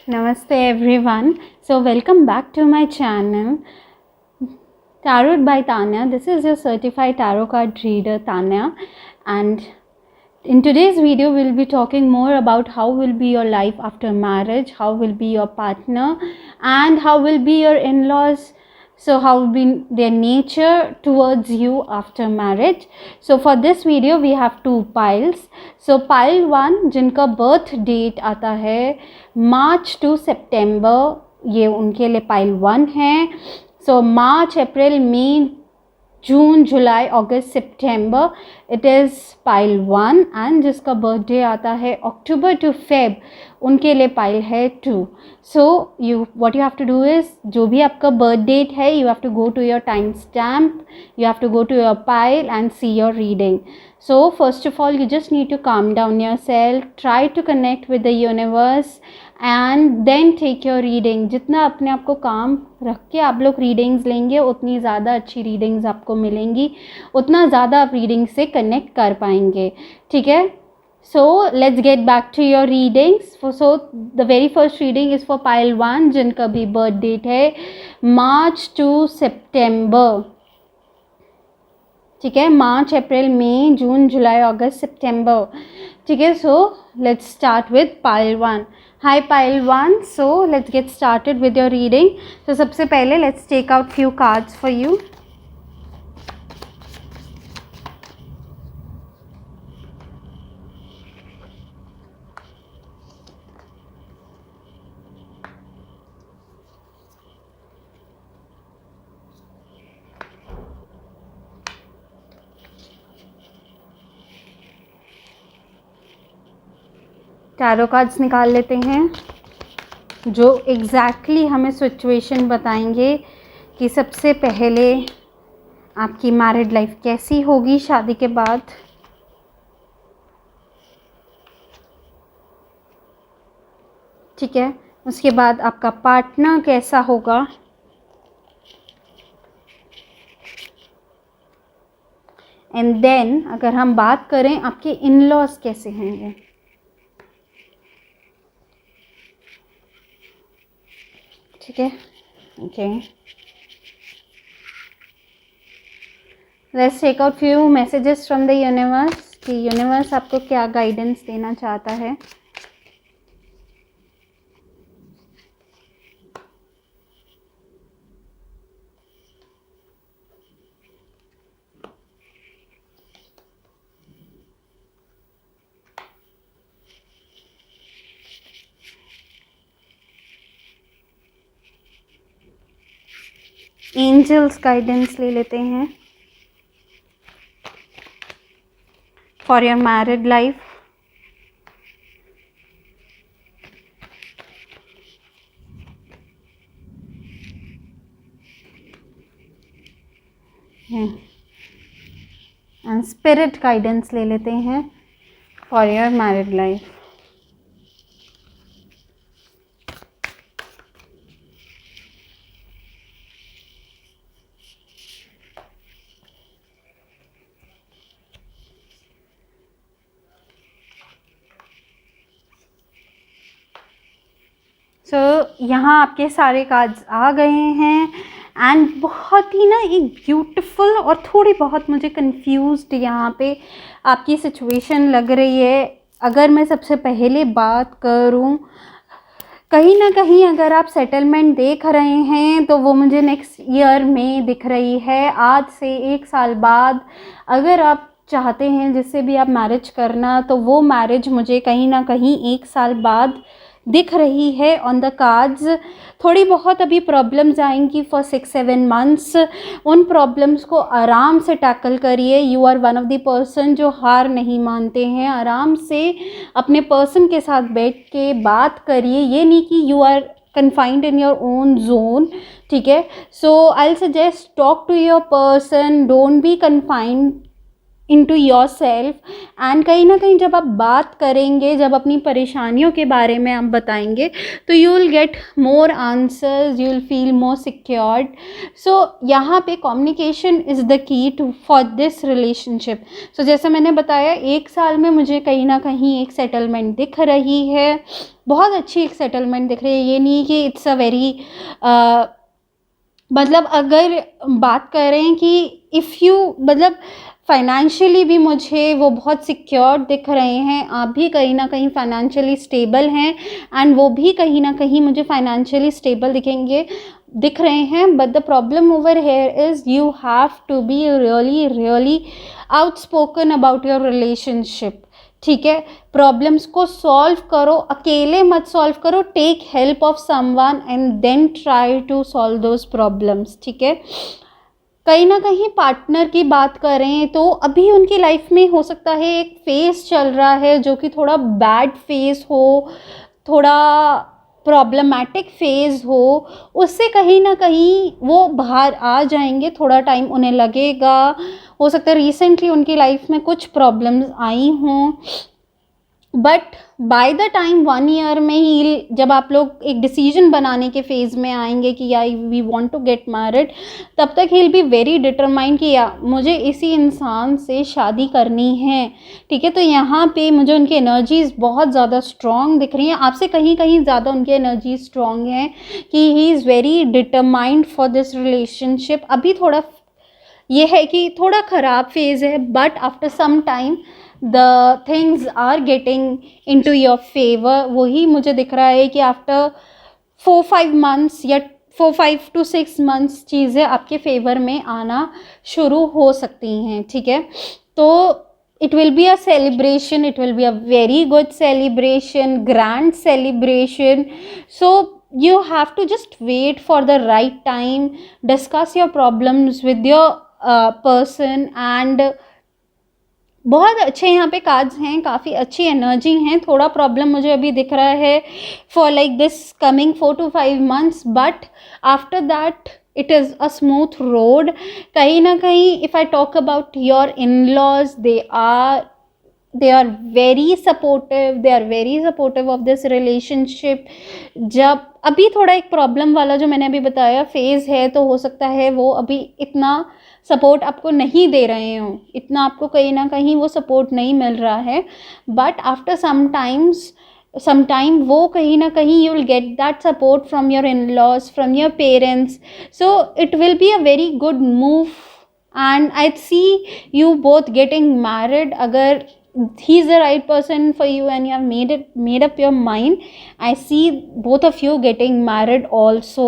Namaste everyone. So welcome back to my channel Tarot by Tanya. This is your certified tarot card reader Tanya, and in today's video we'll be talking more about how will be your life after marriage, how will be your partner, and how will be your in-laws. So how will be their nature towards you after marriage. So for this video we have two piles. So pile 1 जिनका birth date आता है March two सितंबर, ये उनके लिए pile 1 है. सो मार्च, अप्रैल, मई, जून, जुलाई, अगस्त, सितंबर, it is pile 1. And जिसका birthday आता है अक्टूबर टू फेब, उनके लिए पाइल है 2. So what you have to do is, जो भी आपका बर्थ डेट है, you have to go to your time stamp, you have to go to your pile and see your reading. So first of all, you just need to calm down yourself, try to connect with the universe and then take your reading. जितना अपने आप को काम रख के आप लोग readings लेंगे, उतनी ज़्यादा अच्छी रीडिंग्स आपको मिलेंगी, उतना ज़्यादा आप रीडिंग से कनेक्ट कर पाएंगे. ठीक है. So let's get back to your readings. So the very first reading is for pile 1 जिनका भी बर्थ डेट है मार्च टू सितंबर. ठीक है. मार्च, अप्रैल, मई, जून, जुलाई, अगस्त, सितंबर. ठीक है. So let's start with pile 1. Hi pile 1. So let's get started with your reading. तो सबसे पहले let's take out few cards for you. Tarot cards निकाल लेते हैं जो एग्जैक्टली हमें सिचुएशन बताएंगे कि सबसे पहले आपकी मैरिड लाइफ कैसी होगी शादी के बाद. ठीक है. उसके बाद आपका पार्टनर कैसा होगा, एंड देन अगर हम बात करें आपके इन लॉज कैसे होंगे. ठीक है. Okay. Let's take out few messages from the universe कि यूनिवर्स आपको क्या गाइडेंस देना चाहता है. एंजल्स गाइडेंस ले लेते हैं for your married life. And spirit guidance ले लेते हैं फॉर योर मैरिड लाइफ. सो यहाँ आपके सारे कार्ड्स आ गए हैं एंड बहुत ही ना एक ब्यूटीफुल और थोड़ी बहुत मुझे कंफ्यूज्ड यहाँ पे आपकी सिचुएशन लग रही है. अगर मैं सबसे पहले बात करूँ, कहीं ना कहीं अगर आप सेटलमेंट देख रहे हैं तो वो मुझे नेक्स्ट ईयर में दिख रही है. आज से 1 साल बाद अगर आप चाहते हैं जिससे भी आप मैरिज करना, तो वो मैरिज मुझे कहीं ना कहीं 1 साल बाद दिख रही है ऑन द कार्ड्स. थोड़ी बहुत अभी प्रॉब्लम्स आएंगी फॉर 6-7 मंथ्स. उन प्रॉब्लम्स को आराम से टैकल करिए. You are one of the person जो हार नहीं मानते हैं. आराम से अपने पर्सन के साथ बैठ के बात करिए. ये नहीं कि you are confined in your own zone. ठीक है. So I'll suggest talk to your person. Don't be confined into yourself, and कहीं ना कहीं जब आप बात करेंगे, जब अपनी परेशानियों के बारे में आप बताएंगे, तो you will get more answers, you will feel more secured. So यहाँ पे communication is the key to for this relationship. So जैसा मैंने बताया, 1 साल में मुझे कहीं ना कहीं एक सेटलमेंट दिख रही है, बहुत अच्छी एक सेटलमेंट दिख रही है. ये नहीं कि इट्स अ वेरी मतलब अगर बात करें कि इफ़ यू मतलब फाइनेंशियली भी मुझे वो बहुत सिक्योर दिख रहे हैं, आप भी कहीं ना कहीं फाइनेंशियली स्टेबल हैं, एंड वो भी कहीं ना कहीं मुझे फाइनेंशियली स्टेबल दिख रहे हैं. But the problem over here is you have to be really really outspoken about your relationship. ठीक है, प्रॉब्लम्स को सॉल्व करो, अकेले मत सॉल्व करो, take help of someone and then try to solve those problems. ठीक है, कहीं ना कहीं पार्टनर की बात करें तो अभी उनकी लाइफ में हो सकता है एक फेज़ चल रहा है जो कि थोड़ा बैड फेज़ हो, थोड़ा प्रॉब्लमेटिक फेज़ हो, उससे कहीं ना कहीं वो बाहर आ जाएंगे. थोड़ा टाइम उन्हें लगेगा, हो सकता है रिसेंटली उनकी लाइफ में कुछ प्रॉब्लम्स आई हों, but by the time 1 year में ही जब आप लोग एक डिसीजन बनाने के फेज़ में आएंगे कि या we want to get married, तब तक he will be very determined कि या मुझे इसी इंसान से शादी करनी है. ठीक है, तो यहाँ पे मुझे उनकी एनर्जीज़ बहुत ज़्यादा स्ट्रॉन्ग दिख रही हैं, आपसे कहीं कहीं ज़्यादा उनकी एनर्जी स्ट्रॉन्ग है कि he is very determined for this relationship. अभी थोड़ा ये है कि थोड़ा ख़राब फेज़ है, but after some time the things are getting into your favour. वही मुझे दिख रहा है कि आफ्टर 4-5 मंथ्स या 4-5 to 6 मंथ्स चीज़ें आपके फेवर में आना शुरू हो सकती हैं. ठीक है, तो it will be a celebration, it will be a very good celebration, grand celebration. So you have to just wait for the right time, discuss your problems with your person, and बहुत अच्छे यहाँ पे cards हैं, काफ़ी अच्छी energy हैं. थोड़ा problem मुझे अभी दिख रहा है for like this coming 4 to 5 months, but after that it is a smooth road. कहीं ना कहीं if I talk about your in laws, they are very supportive, they are very supportive of this relationship. जब अभी थोड़ा एक problem वाला जो मैंने अभी बताया फेज़ है, तो हो सकता है वो अभी इतना सपोर्ट आपको नहीं दे रहे हों, इतना आपको कहीं ना कहीं वो सपोर्ट नहीं मिल रहा है, बट आफ्टर सम टाइम वो कहीं ना कहीं you will get that support from your in-laws, from your parents. So it will be a very good move, and I see you both getting married. अगर he is the right person for you and you have made up your mind, I see both of you getting married also.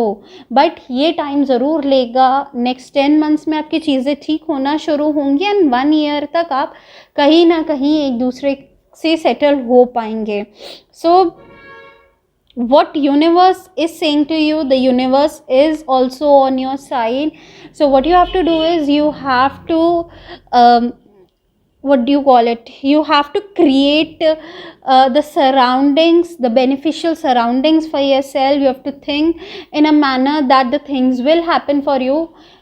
but ये time ज़रूर लेगा. Next 10 months में आपकी चीज़ें ठीक होना शुरू होंगी, एंड 1 year तक आप कहीं ना कहीं एक दूसरे से सेटल हो पाएंगे. So what universe is saying to you, the universe is also on your side. So what you have to do is you have to what do you call it, you have to create the surroundings, the beneficial surroundings for yourself. You have to think in a manner that the things will happen for you.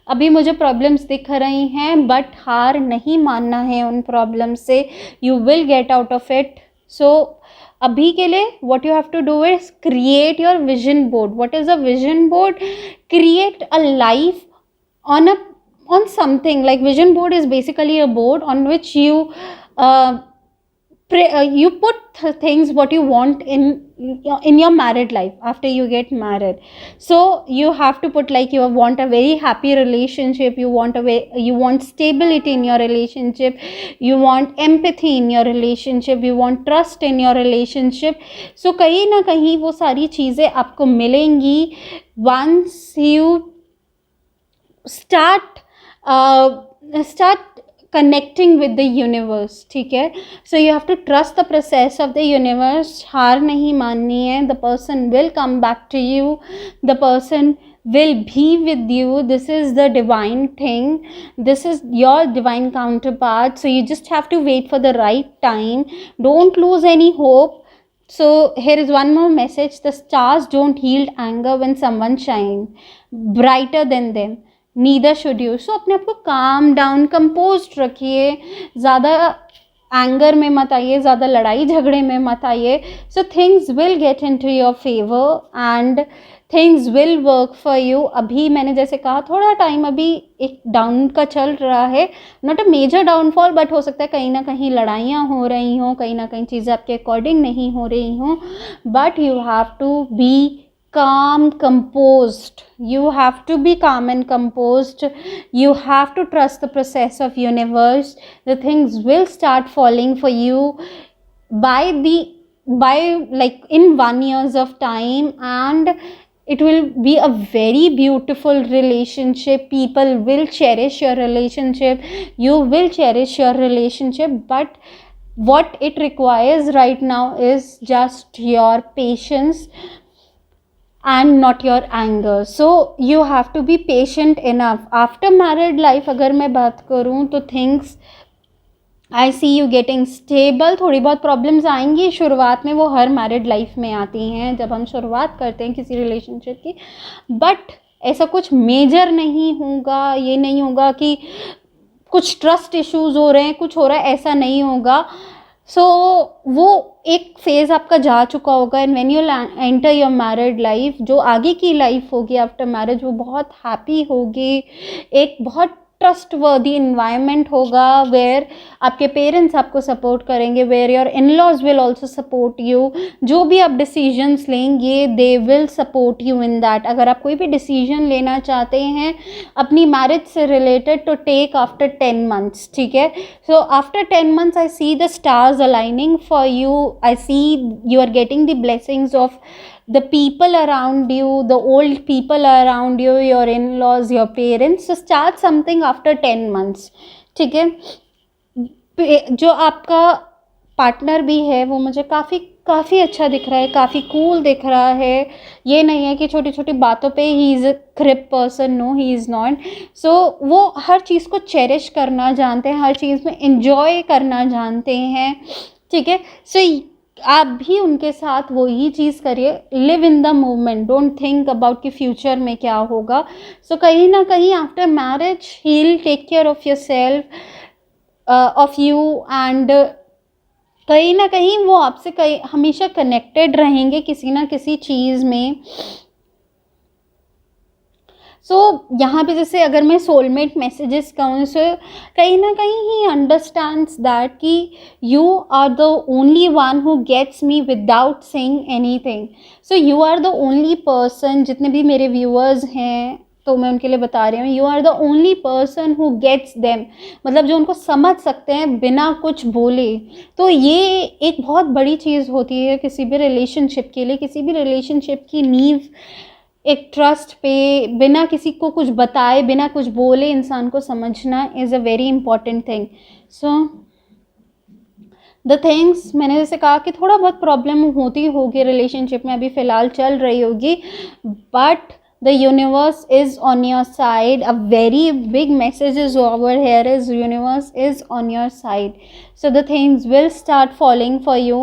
अभी मुझे problems दिख रही हैं, but हार नहीं मानना है उन प्रॉब्लम्स से. You will get out of it. So अभी के लिए what you have to do is create your vision board. what is a vision board? Create a life on something. like vision board is basically a board on which you you put things what you want in your married life after you get married. So you have to put like you want a very happy relationship, you want stability in your relationship, you want empathy in your relationship, you want trust in your relationship. So कहीं ना कहीं वो सारी चीज़ें आपको मिलेंगी once you start connecting with the universe. ठीक है, so you have to trust the process of the universe. हार नहीं माननी है. the person will come back to you, the person will be with you. this is the divine thing, this is your divine counterpart. so you just have to wait for the right time. don't lose any hope. So here is one more message. the stars don't yield anger when someone shines brighter than them. Neither should you. So अपने आप को calm down, composed रखिए, ज़्यादा anger में मत आइए, ज़्यादा लड़ाई झगड़े में मत आइए। So things will get into your favour and things will work for you. अभी मैंने जैसे कहा थोड़ा टाइम अभी एक डाउन का चल रहा है, not a major downfall, but हो सकता है कहीं ना कहीं लड़ाइयाँ हो रही हों, कहीं ना कहीं चीज़ें आपके अकॉर्डिंग नहीं हो रही हों, but you have to be calm, composed. You have to be calm and composed. You have to trust the process of universe. The things will start falling for you by like in 1 years of time, and it will be a very beautiful relationship. People will cherish your relationship, you will cherish your relationship, but what it requires right now is just your patience and not your anger. So you have to be patient enough. After married life अगर मैं बात करूँ तो things I see you getting stable. थोड़ी बहुत problems आएंगी शुरुआत में, वो हर मैरिड लाइफ में आती हैं जब हम शुरुआत करते हैं किसी रिलेशनशिप की, बट ऐसा कुछ मेजर नहीं होगा। ये नहीं होगा कि कुछ ट्रस्ट इश्यूज हो रहे हैं, कुछ हो रहा है, ऐसा नहीं होगा। सो वो एक फेज़ आपका जा चुका होगा, and when you enter your married life, जो आगे की लाइफ होगी आफ्टर मैरिज वो बहुत हैप्पी होगी। एक बहुत ट्रस्ट वर्दी इन्वायरमेंट होगा वेयर आपके पेरेंट्स आपको सपोर्ट करेंगे, where your in laws will also support you. जो भी आप डिसीजंस लेंगे they will support you in that. अगर आप कोई भी डिसीजन लेना चाहते हैं अपनी मैरिज से रिलेटेड तो टेक आफ्टर 10 months, ठीक है। So after 10 months I see the stars aligning for you, I see you are getting the blessings of the people around you, the old people around you, your in-laws, your parents. So start something after 10 months, ठीक है। जो आपका partner भी है वो मुझे काफ़ी अच्छा दिख रहा है, काफ़ी कूल दिख रहा है। ये नहीं है कि छोटी छोटी बातों पे he is a creep person, no he is not. So वो हर चीज़ को चेरिश करना जानते हैं, हर चीज़ में इंजॉय करना जानते हैं, ठीक है। सो आप भी उनके साथ वही चीज़ करिए, live in the moment, don't think about कि फ्यूचर में क्या होगा। सो कहीं ना कहीं after marriage he will take care of yourself, of you, and कहीं ना कहीं वो आपसे कहीं हमेशा कनेक्टेड रहेंगे किसी ना किसी चीज़ में। सो यहाँ पे जैसे अगर मैं सोलमेट मैसेजेस कहूँ, सो कहीं ना कहीं ही अंडरस्टैंड्स दैट कि you are the only one who gets me without saying anything. So you are the only person, जितने भी मेरे व्यूअर्स हैं तो मैं उनके लिए बता रही हूँ, you are the only person who gets them, मतलब जो उनको समझ सकते हैं बिना कुछ बोले। तो ये एक बहुत बड़ी चीज़ होती है किसी भी रिलेशनशिप के लिए। किसी भी रिलेशनशिप की नींव एक ट्रस्ट पे, बिना किसी को कुछ बताए, बिना कुछ बोले इंसान को समझना is a very important thing. So the things, मैंने जैसे कहा कि थोड़ा बहुत प्रॉब्लम होती होगी रिलेशनशिप में, अभी फ़िलहाल चल रही होगी, but the universe is on your side. A very big message is over here is universe is on your side. So the things will start falling for you.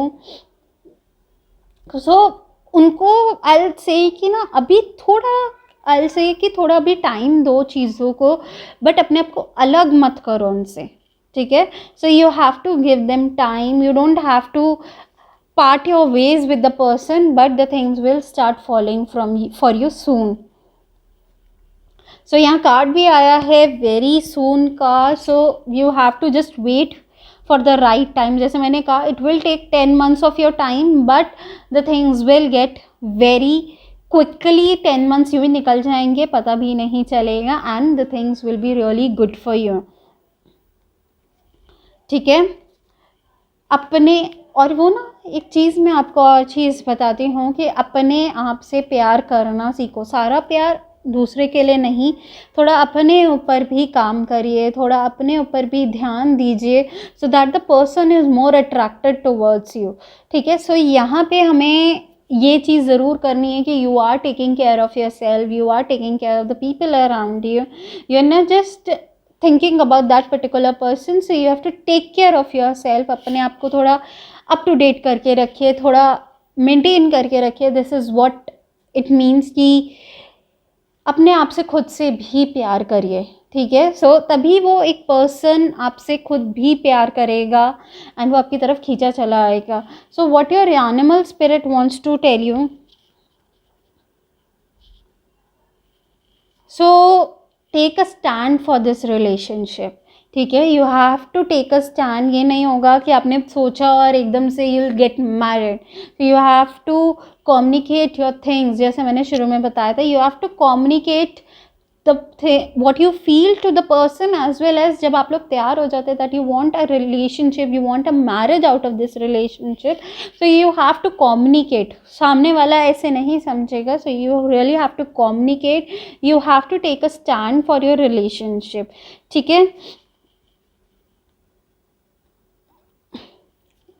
So उनको I'll say कि ना अभी थोड़ा अभी time दो चीज़ों को, but अपने आप को अलग मत करो उनसे, ठीक है। So you have to give them time, you don't have to part your ways with the person, but the things will start falling for you soon. So यहाँ कार्ड भी आया है very soon का, so you have to just wait for the right time. जैसे मैंने कहा it will take 10 months of your time, but the things will get very quickly. 10 months यूँ ही निकल जाएंगे, पता भी नहीं चलेगा, and the things will be really good for you, ठीक है। अपने, और वो ना एक चीज़ मैं आपको और चीज़ बताती हूँ कि अपने आप से प्यार करना सीखो। सारा प्यार दूसरे के लिए नहीं, थोड़ा अपने ऊपर भी काम करिए, थोड़ा अपने ऊपर भी ध्यान दीजिए, so that the person is more attracted towards you, ठीक है। सो यहाँ पे हमें ये चीज़ ज़रूर करनी है कि you are taking care of yourself, you are taking care of the people around you, you are not just thinking about that particular person. So you have to take care of yourself. अपने आप को थोड़ा up to date करके रखिए, थोड़ा maintain करके रखिए। This is what it means कि अपने आप से खुद से भी प्यार करिए, ठीक है। सो तभी वो एक पर्सन आपसे खुद भी प्यार करेगा एंड वो आपकी तरफ खींचा चला आएगा. So what your animal spirit wants to tell you, so take a stand for this relationship, ठीक है. You have to take a stand. ये नहीं होगा कि आपने सोचा और एकदम से you will get married. You have to communicate your things. जैसे मैंने शुरू में बताया था, you have to communicate what you feel to the person, as well as जब आप लोग तैयार हो जाते that you want a relationship, you want a marriage out of this relationship, so you have to communicate. सामने वाला ऐसे नहीं समझेगा, so you really have to communicate. You have to take a stand for your relationship, ठीक है.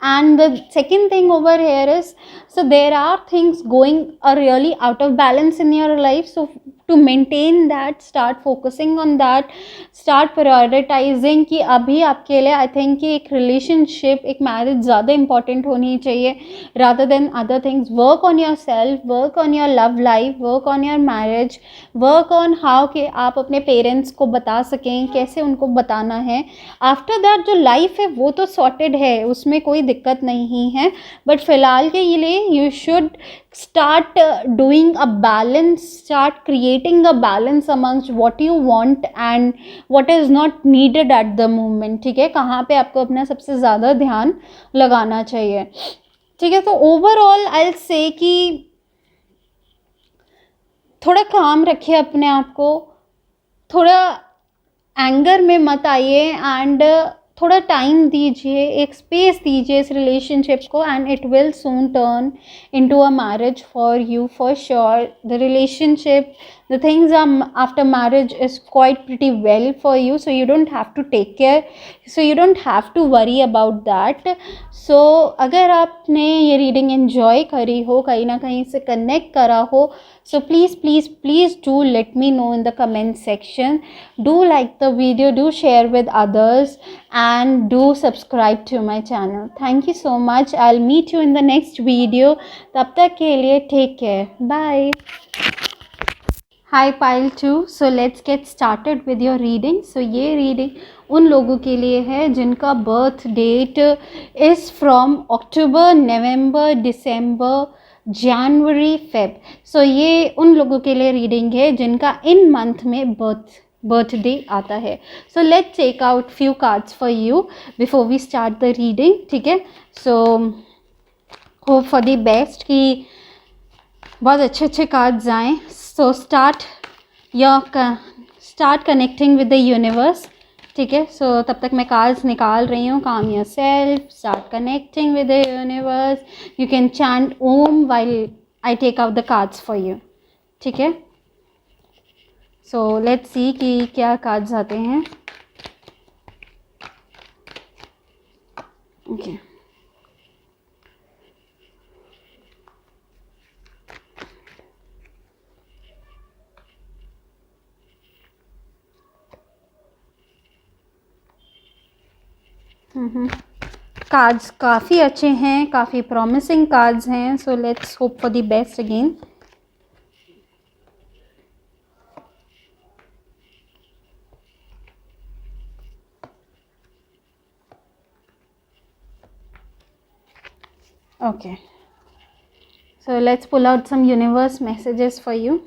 And the second thing over here is, so there are things going really out of balance in your life. So to maintain that, start focusing on that, start prioritizing कि अभी आपके लिए I think कि एक relationship, एक marriage ज़्यादा important होनी चाहिए rather than other things. Work on yourself, work on your love life, work on your marriage, work on how कि आप अपने पेरेंट्स को बता सकें, कैसे उनको बताना है. आफ्टर दैट जो लाइफ है वो तो सॉर्टेड है, उसमें कोई दिक्कत नहीं है. बट फिलहाल के लिए you should start doing a balance, start creating a balance amongst what you want and what is not needed at the moment, ठीक है. कहाँ पे आपको अपना सबसे ज़्यादा ध्यान लगाना चाहिए, ठीक है. तो ओवरऑल आई विल से कि थोड़ा काम रखिए अपने आप को, थोड़ा एंगर में मत आइए एंड थोड़ा टाइम दीजिए, एक स्पेस दीजिए इस रिलेशनशिप को, and it will soon turn into a marriage for you for sure. The relationship, the things after marriage is quite pretty well for you, so you don't have to take care, so you don't have to worry about that. so अगर आपने ये reading enjoy करी हो, कहीं ना कहीं से connect करा हो, so please do let me know in the comment section. Do like the video, do share with others, and do subscribe to my channel. Thank you so much. I'll meet you in the next video. तब तक के लिए take care. Bye. Hi pile 2. So let's get started with your reading. So ये reading उन लोगों के लिए है जिनका birth date is from October, November, December, January, Feb. So ये उन लोगों के लिए रीडिंग है जिनका इन मंथ में बर्थडे आता है. So let's take out few cards for you before we start the reading, ठीक है. So hope for the best कि बहुत अच्छे कार्ड्स आएँ. So start connecting with the universe, ठीक है. सो तब तक मैं कार्ड्स निकाल रही हूँ. Calm yourself, start connecting with the universe. You can chant Om while I take out the cards for you, ठीक है. सो लेट्स सी कि क्या कार्ड्स आते हैं. ओके कार्ड्स काफ़ी अच्छे हैं, काफ़ी प्रॉमिसिंग कार्ड्स हैं. So let's hope for the best again. Okay, so let's pull out some universe messages for you.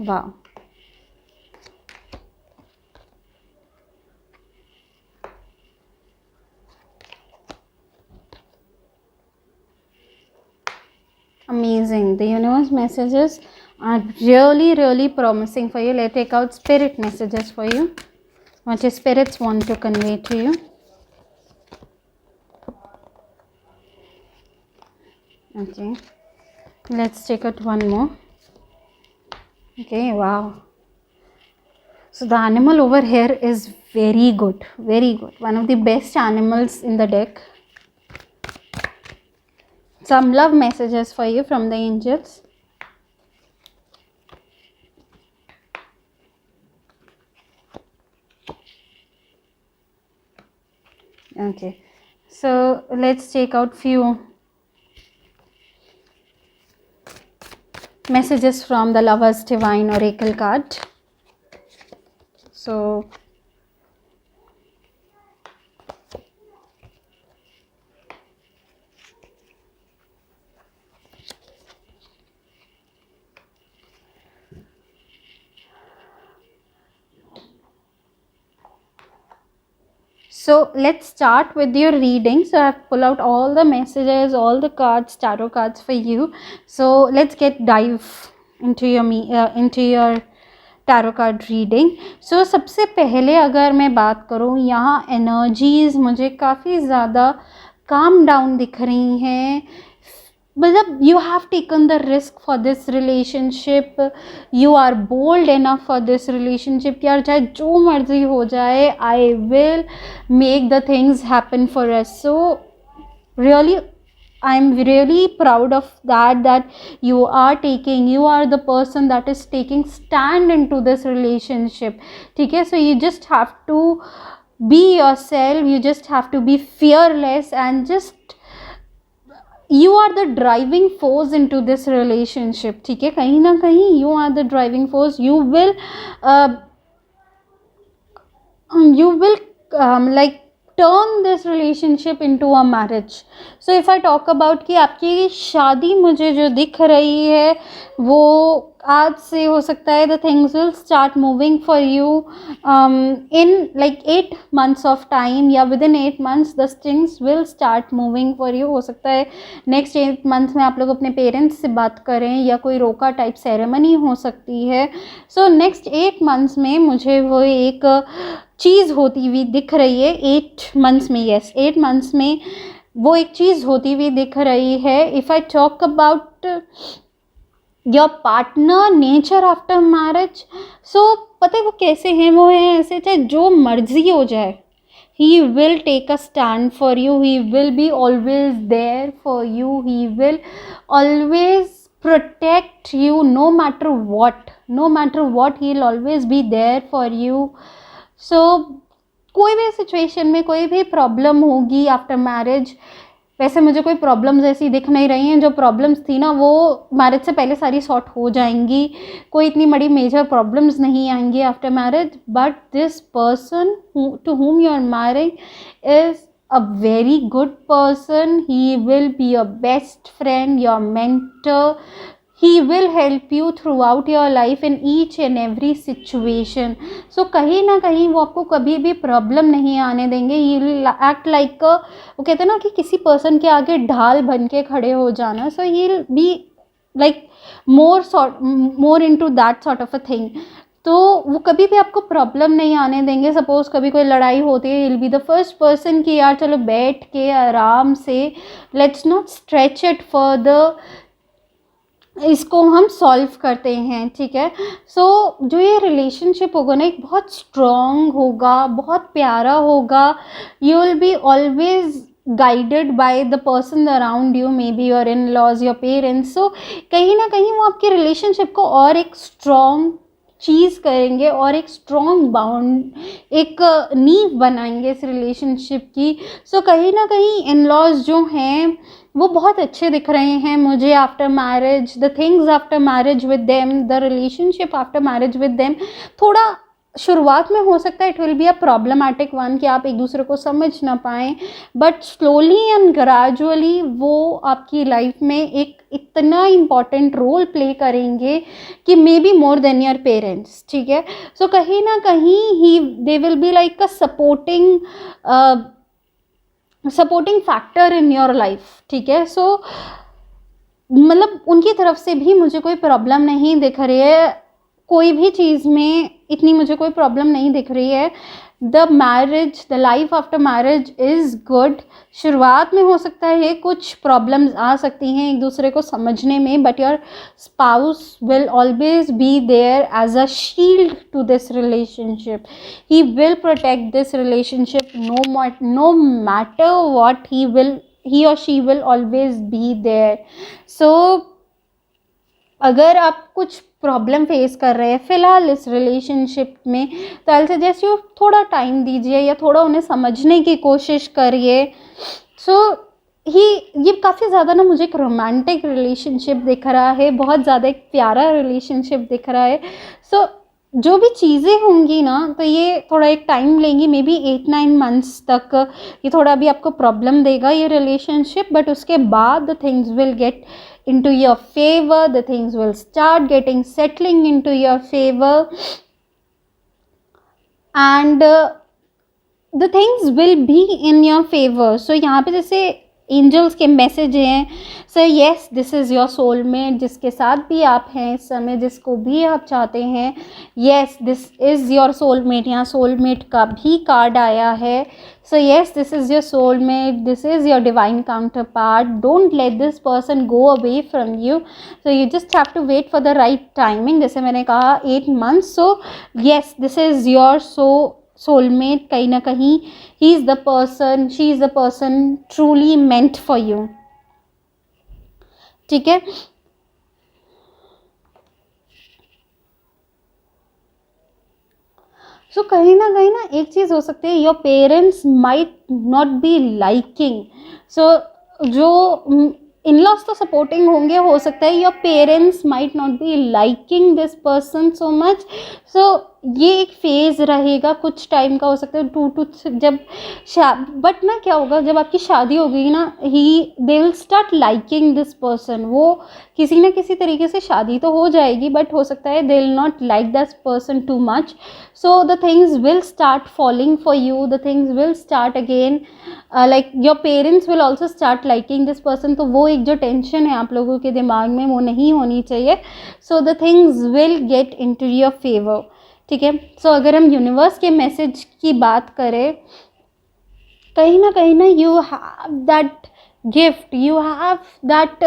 Wow. Amazing. The universe messages are really promising for you. Let's take out spirit messages for you. What your spirits want to convey to you. Okay. Let's take out one more. Okay, wow. So the animal over here is very good. One of the best animals in the deck. Some love messages for you from the angels. Okay, so let's take out few messages from the Lovers Divine Oracle card. So let's start with your reading. So I've pulled out all the messages, all the cards, tarot cards for you. So let's dive into your tarot card reading. So सबसे पहले अगर मैं बात करूँ, यहाँ energies मुझे काफ़ी ज़्यादा काम डाउन दिख रही हैं. मतलब you have taken the risk for this relationship, you are bold enough for this relationship. यार चाहे जो मर्जी हो जाए, I will make the things happen for us. So really I'm really proud of that you are the person that is taking stand into this relationship. ठीक है, so you just have to be yourself, you just have to be fearless and just you are the driving force into this relationship. ठीक है, कहीं ना कहीं you are the driving force. You will like turn this relationship into a marriage. So if I talk about कि आपकी शादी मुझे जो दिख रही है वो आज से हो सकता है the things will start moving for you in like 8 months of time, या within 8 months the things will start moving for you. हो सकता है next 8 months में आप लोग अपने पेरेंट्स से बात करें या कोई रोका टाइप सेरेमनी हो सकती है. So next 8 months में मुझे वो एक चीज़ होती हुई दिख रही है. 8 months में, यस 8 months में वो एक चीज़ होती हुई दिख रही है. If I talk about your partner nature after marriage, so पता है वो कैसे हैं, वो हैं ऐसे चाहे जो मर्जी हो जाए, he will take a stand for you, he will be always there for you, he will always protect you no matter what, he will always be there for you. So कोई भी सिचुएशन में कोई भी problem होगी after marriage, वैसे मुझे कोई problems ऐसी दिख नहीं रही हैं. जो प्रॉब्लम्स थी ना वो मैरिज से पहले सारी सॉर्ट हो जाएंगी, कोई इतनी बड़ी मेजर प्रॉब्लम्स नहीं आएंगी after marriage. But this person to whom you are marrying is a very good person. He will be your best friend, your mentor. He will help you throughout your life in each and every situation. So कहीं ना कहीं वो आपको कभी भी problem नहीं आने देंगे. He will act like वो कहते हैं ना कि किसी पर्सन के आगे ढाल बन के खड़े हो जाना. So he will be like more into that sort of a thing. तो वो कभी भी आपको प्रॉब्लम नहीं आने देंगे. सपोज़ कभी कोई लड़ाई होती है, will be the first person कि यार चलो बैठ के आराम से let's not stretch it further, इसको हम सॉल्व करते हैं. ठीक है, सो जो ये रिलेशनशिप होगा ना एक बहुत स्ट्रॉन्ग होगा, बहुत प्यारा होगा. You will be always guided by the person around you, may be your in laws, your parents. So कहीं ना कहीं वो आपके रिलेशनशिप को और एक स्ट्रॉन्ग चीज़ करेंगे और एक स्ट्रॉन्ग बाउंड, एक नींव बनाएंगे इस रिलेशनशिप की. सो कहीं ना कहीं इन लॉज जो हैं वो बहुत अच्छे दिख रहे हैं मुझे after marriage. The things after marriage with them, the relationship after marriage with them, थोड़ा शुरुआत में हो सकता है it will be a problematic one कि आप एक दूसरे को समझ ना पाएँ, बट स्लोली एंड ग्रेजुअली वो आपकी लाइफ में एक इतना इम्पॉर्टेंट रोल प्ले करेंगे कि may be more than your parents. ठीक है, सो कहीं ना कहीं they will be like a supporting factor in your life. ठीक है, सो मतलब उनकी तरफ से भी मुझे कोई प्रॉब्लम नहीं दिख रही है, कोई भी चीज़ में इतनी मुझे कोई प्रॉब्लम नहीं दिख रही है. The marriage, the life after marriage is good. शुरुआत में हो सकता है कुछ प्रॉब्लम्स आ सकती हैं एक दूसरे को समझने में, but your spouse will always be there as a shield to this relationship. He will protect this relationship no matter what. He or she will always be there. So अगर आप कुछ प्रॉब्लम फेस कर रहे हैं फ़िलहाल इस relationship में, तो आई सजेस्ट यू थोड़ा टाइम दीजिए या थोड़ा उन्हें समझने की कोशिश करिए. सो ही ये काफ़ी ज़्यादा ना मुझे एक रोमांटिक रिलेशनशिप दिख रहा है, बहुत ज़्यादा एक प्यारा रिलेशनशिप दिख रहा है. सो जो भी चीज़ें होंगी ना, तो ये थोड़ा एक टाइम लेंगी, मे बी 8-9 मंथ्स तक ये थोड़ा भी आपको प्रॉब्लम देगा ये रिलेशनशिप, बट उसके बाद the things will gate into your favor, the things will start getting settling into your favor, and the things will be in your favor. So यहाँ पे जैसे एंजल्स के मैसेज हैं, so yes this is your soulmate, जिसके साथ भी आप हैं इस समय, जिसको भी आप चाहते हैं, yes this is your soulmate. यहाँ सोलमेट का भी कार्ड आया है. So yes, this is your soulmate, this is your divine counterpart. Don't let this person go away from you. So you just have to wait for the right timing. जैसे मैंने कहा 8 months. So yes, this is your soulmate. कहीं ना कहीं he is the person, she is the person truly meant for you. ठीक है. सो कहीं ना एक चीज़ हो सकती है, your parents might not be liking. So जो इन लॉज तो सपोर्टिंग होंगे, हो सकता है your parents might not be liking this person so much. So ये एक फेज़ रहेगा, कुछ टाइम का हो सकता है 2 to 3, जब बट ना क्या होगा, जब आपकी शादी हो गई ना, they will start liking this person. वो किसी ना किसी तरीके से शादी तो हो जाएगी, बट हो सकता है they will not like this person too much. So the things will start falling for you, the things will start again, like your parents will also start liking this person. तो वो एक जो tension है आप लोगों के दिमाग में, वो नहीं होनी चाहिए. So the things will get into your favour. ठीक है. सो अगर हम यूनिवर्स के मैसेज की बात करें, कहीं ना you have that gift, you have that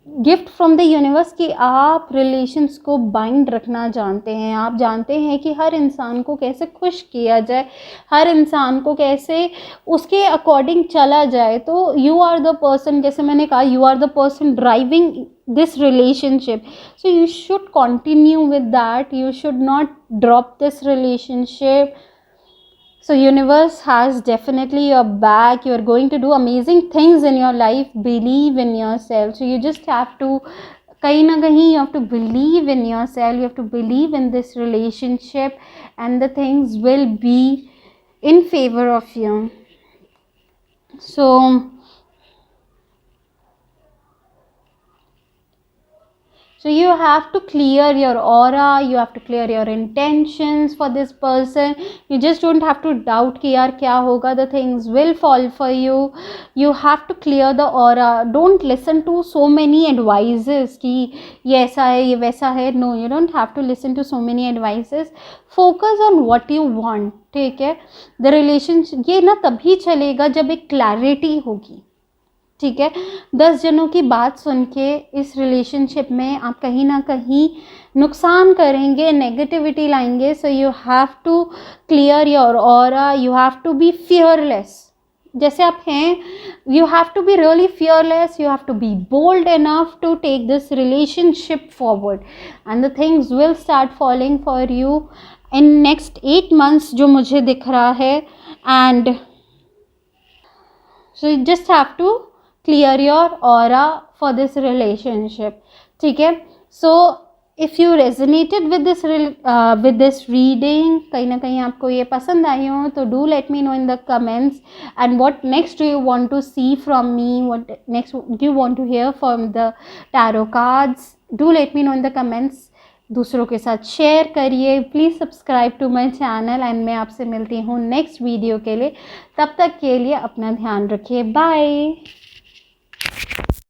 gift from the universe कि आप रिलेशंस को बाइंड रखना जानते हैं. आप जानते हैं कि हर इंसान को कैसे खुश किया जाए, हर इंसान को कैसे उसके अकॉर्डिंग चला जाए. तो यू आर द पर्सन, जैसे मैंने कहा, you are the person driving this relationship. So you should continue with that, you should not drop this relationship. So universe has definitely your back, you are going to do amazing things in your life. Believe in yourself. So you just have to, kahin na kahin you have to believe in yourself, you have to believe in this relationship, and the things will be in favor of you. So you have to clear your aura, you have to clear your intentions for this person. You just don't have to doubt कि यार क्या होगा. The things will fall for you. You have to clear the aura. Don't listen to so many advices कि ये ऐसा है, ये वैसा है. No, you don't have to listen to so many advices. Focus on what you want. ठीक है. The relationship ये ना तभी चलेगा जब एक clarity होगी. ठीक है. 10 जनों की बात सुन के इस रिलेशनशिप में आप कहीं ना कहीं नुकसान करेंगे, नेगेटिविटी लाएंगे. So you have to clear your aura, you have to be fearless. जैसे आप हैं, you have to be really fearless, you have to be bold enough to take this relationship forward, and the things will start falling for you in next 8 months जो मुझे दिख रहा है. And so you just have to clear your aura for this relationship. ठीक है. So if you resonated with this reading, कहीं ना कहीं आपको ये पसंद आई हो, तो do let me know in the comments. And what next do you want to see from me? What next do you want to hear from the tarot cards? Do let me know in the comments. दूसरों के साथ share करिए. Please subscribe to my channel, and मैं आपसे मिलती हूँ next video के लिए. तब तक के लिए अपना ध्यान रखिए. बाय.